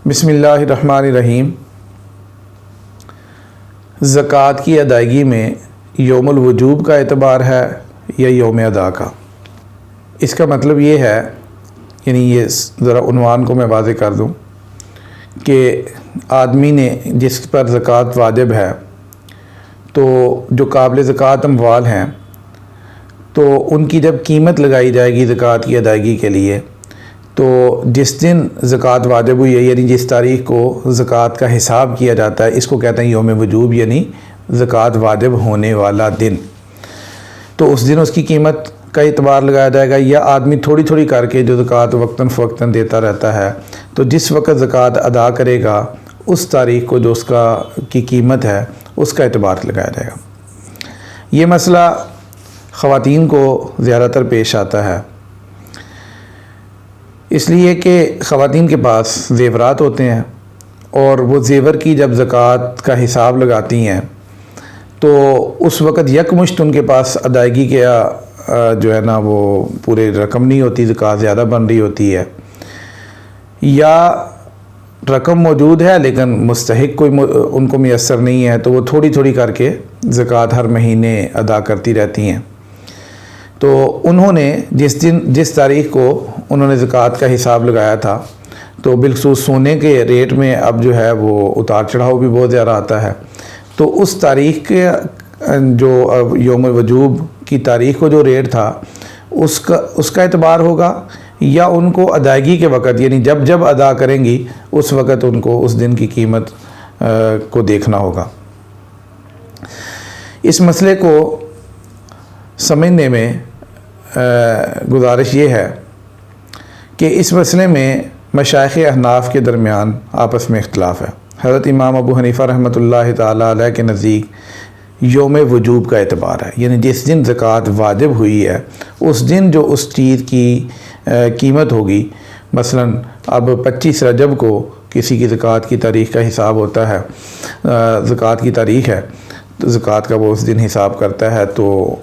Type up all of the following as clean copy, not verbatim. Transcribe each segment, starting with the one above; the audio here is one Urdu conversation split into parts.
بسم اللہ الرحمن الرحیم۔ زکوٰۃ کی ادائیگی میں یوم الوجوب کا اعتبار ہے یا یوم ادا کا؟ اس کا مطلب یہ ہے، یعنی یہ ذرا عنوان کو میں واضح کر دوں کہ آدمی نے جس پر زکوٰۃ واجب ہے، تو جو قابل زکوٰۃ اموال ہیں تو ان کی جب قیمت لگائی جائے گی زکوٰۃ کی ادائیگی کے لیے، تو جس دن زکوٰۃ واجب ہوئی ہے، یعنی جس تاریخ کو زکوٰۃ کا حساب کیا جاتا ہے، اس کو کہتے ہیں یوم وجوب، یعنی زکوٰۃ واجب ہونے والا دن۔ تو اس دن اس کی قیمت کا اعتبار لگایا جائے گا، یا آدمی تھوڑی تھوڑی کر کے جو زکوٰۃ وقتاً فوقتاً دیتا رہتا ہے، تو جس وقت زکوٰۃ ادا کرے گا اس تاریخ کو جو اس کی قیمت ہے اس کا اعتبار لگایا جائے گا۔ یہ مسئلہ خواتین کو زیادہ تر پیش آتا ہے، اس لیے کہ خواتین کے پاس زیورات ہوتے ہیں، اور وہ زیور کی جب زکوٰۃ کا حساب لگاتی ہیں تو اس وقت یکمشت ان کے پاس ادائیگی کیا جو ہے نا وہ پورے رقم نہیں ہوتی، زکوٰۃ زیادہ بن رہی ہوتی ہے، یا رقم موجود ہے لیکن مستحق کوئی ان کو میسر نہیں ہے، تو وہ تھوڑی تھوڑی کر کے زکوٰۃ ہر مہینے ادا کرتی رہتی ہیں۔ تو انہوں نے جس تاریخ کو انہوں نے زکوٰۃ کا حساب لگایا تھا، تو بالخصوص سونے کے ریٹ میں اب جو ہے وہ اتار چڑھاؤ بھی بہت زیادہ آتا ہے، تو اس تاریخ کے جو یوم وجوب کی تاریخ کو جو ریٹ تھا اس کا اعتبار ہوگا، یا ان کو ادائیگی کے وقت، یعنی جب ادا کریں گی اس وقت ان کو اس دن کی قیمت کو دیکھنا ہوگا۔ اس مسئلے کو سمجھنے میں گزارش یہ ہے کہ اس مسئلے میں مشائخ احناف کے درمیان آپس میں اختلاف ہے۔ حضرت امام ابو حنیفہ رحمۃ اللہ تعالیٰ علیہ کے نزدیک یوم وجوب کا اعتبار ہے، یعنی جس دن زکوٰۃ واجب ہوئی ہے اس دن جو اس چیز کی قیمت ہوگی، مثلا اب 25 رجب کو کسی کی زکوٰۃ کی تاریخ کا حساب ہوتا ہے، زکوٰۃ کی تاریخ ہے تو زکوٰۃ کا وہ اس دن حساب کرتا ہے، تو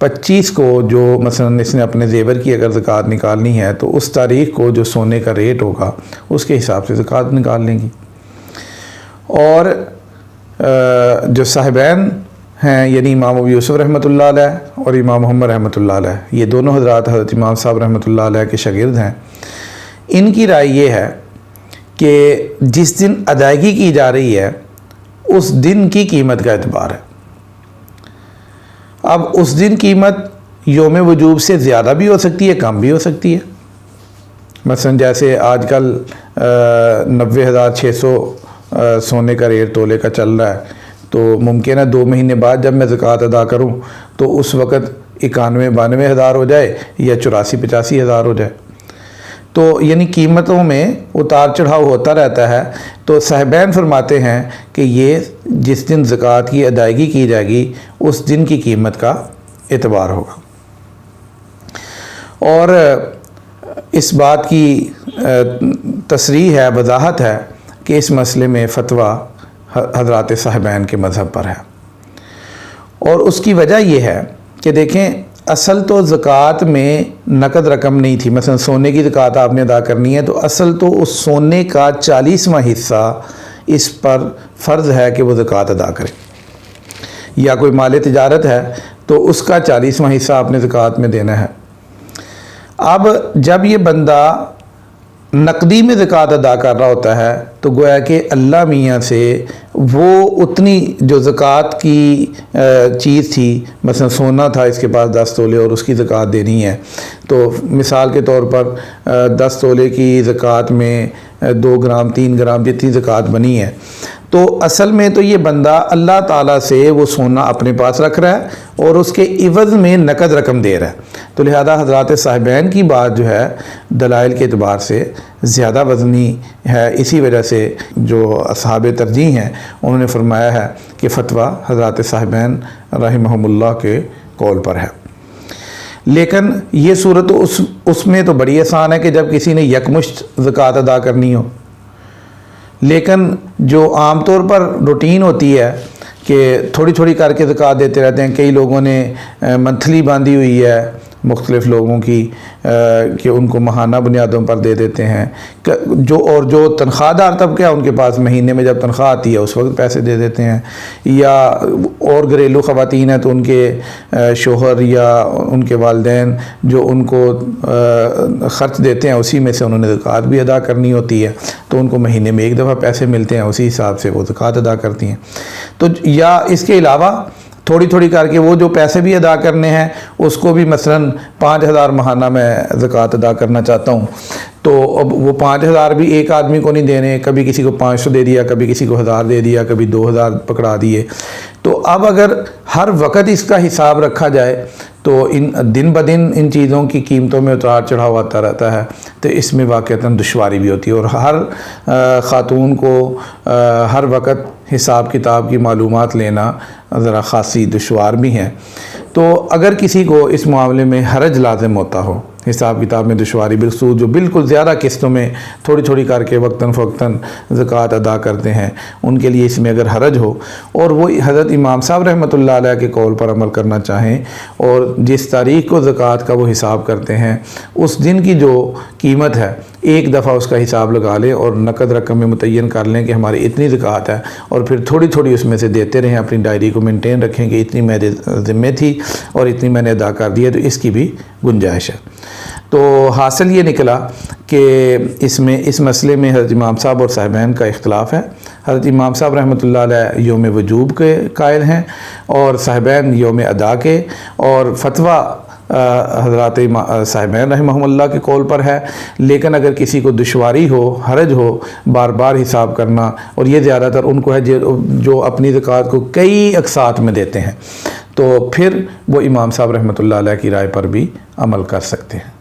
25 کو جو مثلا اس نے اپنے زیور کی اگر زکوٰۃ نکالنی ہے تو اس تاریخ کو جو سونے کا ریٹ ہوگا اس کے حساب سے زکوٰۃ نکال لیں گی۔ اور جو صاحبین ہیں، یعنی امام ابو یوسف رحمۃ اللہ علیہ اور امام محمد رحمۃ اللہ علیہ، یہ دونوں حضرات حضرت امام صاحب رحمۃ اللہ علیہ کے شاگرد ہیں، ان کی رائے یہ ہے کہ جس دن ادائیگی کی جا رہی ہے اس دن کی قیمت کا اعتبار ہے۔ اب اس دن قیمت یوم وجوب سے زیادہ بھی ہو سکتی ہے، کم بھی ہو سکتی ہے۔ مثلا جیسے آج کل 90,600 سونے کا ریٹ تولے کا چل رہا ہے، تو ممکن ہے 2 مہینے بعد جب میں زکوٰۃ ادا کروں تو اس وقت 91-92 ہزار ہو جائے، یا 84-85 ہزار ہو جائے۔ تو یعنی قیمتوں میں اتار چڑھاؤ ہوتا رہتا ہے۔ تو صاحبین فرماتے ہیں کہ یہ جس دن زکوٰۃ کی ادائیگی کی جائے گی اس دن کی قیمت کا اعتبار ہوگا۔ اور اس بات کی تصریح ہے، وضاحت ہے کہ اس مسئلے میں فتویٰ حضرات صاحبین کے مذہب پر ہے، اور اس کی وجہ یہ ہے کہ دیکھیں، اصل تو زکوٰۃ میں نقد رقم نہیں تھی۔ مثلا سونے کی زکوٰۃ آپ نے ادا کرنی ہے تو اصل تو اس سونے کا 40واں حصہ اس پر فرض ہے کہ وہ زکوٰۃ ادا کرے، یا کوئی مال تجارت ہے تو اس کا 40واں حصہ آپ نے زکوٰۃ میں دینا ہے۔ اب جب یہ بندہ نقدی میں زکوٰۃ ادا کر رہا ہوتا ہے تو گویا کہ اللہ میاں سے وہ اتنی جو زکوٰۃ کی چیز تھی، مثلا سونا تھا اس کے پاس 10 تولے اور اس کی زکوٰۃ دینی ہے، تو مثال کے طور پر 10 تولے کی زکوٰۃ میں 2 گرام 3 گرام جتنی زکوٰۃ بنی ہے، تو اصل میں تو یہ بندہ اللہ تعالیٰ سے وہ سونا اپنے پاس رکھ رہا ہے اور اس کے عوض میں نقد رقم دے رہا ہے۔ تو لہذا حضرات صاحبین کی بات جو ہے دلائل کے اعتبار سے زیادہ وزنی ہے، اسی وجہ سے جو اصحاب ترجیح ہیں انہوں نے فرمایا ہے کہ فتویٰ حضرات صاحبین رحمہم اللہ کے قول پر ہے۔ لیکن یہ صورت اس میں تو بڑی آسان ہے کہ جب کسی نے یکمشت زکوٰۃ ادا کرنی ہو، لیکن جو عام طور پر روٹین ہوتی ہے کہ تھوڑی تھوڑی کر کے زکوٰۃ دیتے رہتے ہیں، کئی لوگوں نے منتھلی باندھی ہوئی ہے، مختلف لوگوں کی کہ ان کو ماہانہ بنیادوں پر دے دیتے ہیں، جو تنخواہ دار طبقہ ہے ان کے پاس مہینے میں جب تنخواہ آتی ہے اس وقت پیسے دے دیتے ہیں، یا اور گھریلو خواتین ہیں تو ان کے شوہر یا ان کے والدین جو ان کو خرچ دیتے ہیں اسی میں سے انہوں نے زکوٰۃ بھی ادا کرنی ہوتی ہے، تو ان کو مہینے میں ایک دفعہ پیسے ملتے ہیں، اسی حساب سے وہ زکوٰۃ ادا کرتی ہیں۔ تو یا اس کے علاوہ تھوڑی تھوڑی کر کے وہ جو پیسے بھی ادا کرنے ہیں اس کو بھی مثلاً 5,000 ماہانہ میں زکوٰۃ ادا کرنا چاہتا ہوں، تو اب وہ 5,000 بھی ایک آدمی کو نہیں دینے، کبھی کسی کو 500 دے دیا، کبھی کسی کو 1,000 دے دیا، کبھی 2,000 پکڑا دیے۔ تو اب اگر ہر وقت اس کا حساب رکھا جائے تو دن بدن ان چیزوں کی قیمتوں میں اتار چڑھاؤ آتا رہتا ہے، تو اس میں واقعتاً دشواری بھی ہوتی ہے، اور ہر خاتون کو ہر وقت حساب کتاب کی معلومات لینا ذرا خاصی دشوار بھی ہے۔ تو اگر کسی کو اس معاملے میں حرج لازم ہوتا ہو، حساب کتاب میں دشواری، بالخصوص جو بالکل زیادہ قسطوں میں تھوڑی تھوڑی کر کے وقتاً فوقتاً زکوٰۃ ادا کرتے ہیں، ان کے لیے اس میں اگر حرج ہو اور وہ حضرت امام صاحب رحمۃ اللہ علیہ کے قول پر عمل کرنا چاہیں اور جس تاریخ کو زکوٰۃ کا وہ حساب کرتے ہیں اس دن کی جو قیمت ہے ایک دفعہ اس کا حساب لگا لیں اور نقد رقم میں متعین کر لیں کہ ہماری اتنی زکوٰۃ ہے، اور پھر تھوڑی تھوڑی اس میں سے دیتے رہیں، اپنی ڈائری کو مینٹین رکھیں کہ اتنی میرے ذمے تھی اور اتنی میں نے ادا کر دی ہے، تو اس کی بھی گنجائش ہے۔ تو حاصل یہ نکلا کہ اس مسئلے میں حضرت امام صاحب اور صاحبین کا اختلاف ہے۔ حضرت امام صاحب رحمۃ اللہ علیہ یوم وجوب کے قائل ہیں اور صاحبین یوم ادا کے، اور فتویٰ حضرات صاحبین رحمہ اللہ کے قول پر ہے، لیکن اگر کسی کو دشواری ہو، حرج ہو بار بار حساب کرنا، اور یہ زیادہ تر ان کو ہے جو اپنی زکوٰۃ کو کئی اقساط میں دیتے ہیں، تو پھر وہ امام صاحب رحمۃ اللہ علیہ کی رائے پر بھی عمل کر سکتے ہیں۔